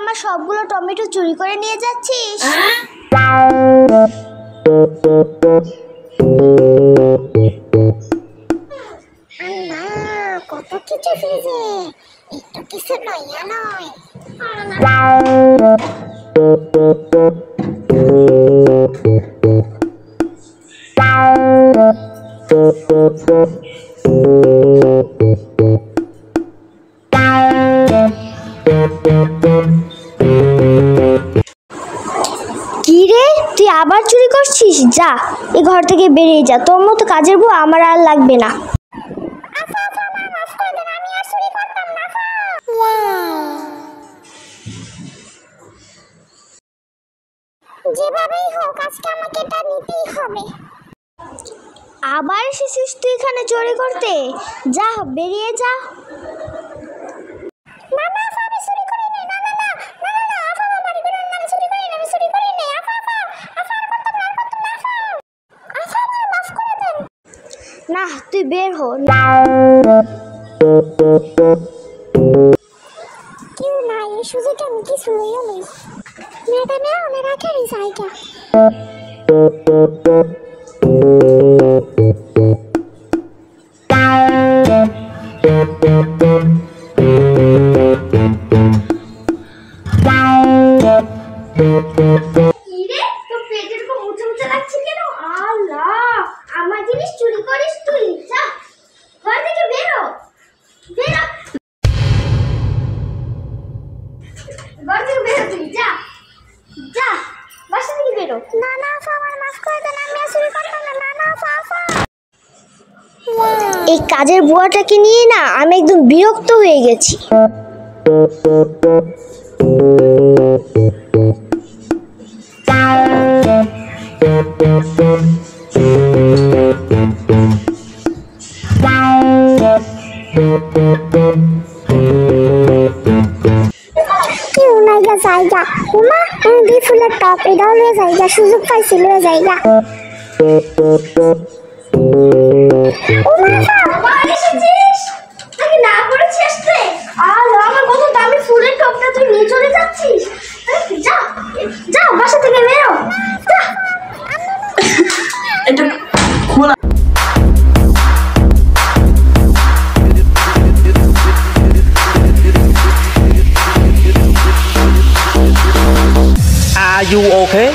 আমার সবগুলো টমেটো চুরি করে নিয়ে যাচ্ছিস? কত কিছু ফ্রিজে, একটু কিছু লইয়া নয়। কি রে, তুই আবার চুরি করছিস? যা, এ ঘর থেকে বেরিয়ে যা। তোর মতো কাজের বউ আমার আর লাগবে না। যেভাবেই হোক আজকে আমাকে এটা নিতেই হবে। আবার এসেছিস তুই এখানে চুরি করতে? যা, বেরিয়ে যা। না না আপা, আমি চুরি করিনি। না না না না না না আপা, আমার বাড়ি বেরোন না, আমি চুরি করিনি, আমি চুরি করিনি। আপা আপা আপা, আর করতাম না, আর করতাম না। আপা আপা, আমার মাফ করে দেন। না, তুই বের হ। কেউ নাই, এই সুযোগে আমি কিছু লইয়া লই। ম্যাডামে ওনার রাখেন জায়গা। আমার জিনিস চুরি করিস তুই? যা, ঘর থেকে বেরো, বেরো, ঘর থেকে বেরো তুই। যা যা, বাসা থেকে বেরো। না না আপা, আমার মাফ করে দেন, আমি আর চুরি করতাম না। না না আপা আপা। এই কাজের বুয়াটাকে নিয়ে না আমি একদম বিরক্ত হয়ে গেছি। কেউ নাই গা জায়গা। উমা, আমি দুই ফুলের টপ, এটাও লয়ে জায়গা। সুযোগ পাইছি লয়ে জায়গা। উমা আপা, আবার এসেছিস? তুই না করেছিস আসতে? আমার কত দামি ফুলের টপটা তুই নিয়ে চলে যাচ্ছিস? যা যা, বাসা থেকে বেরো। যা। এটা খোলা। Are you okay?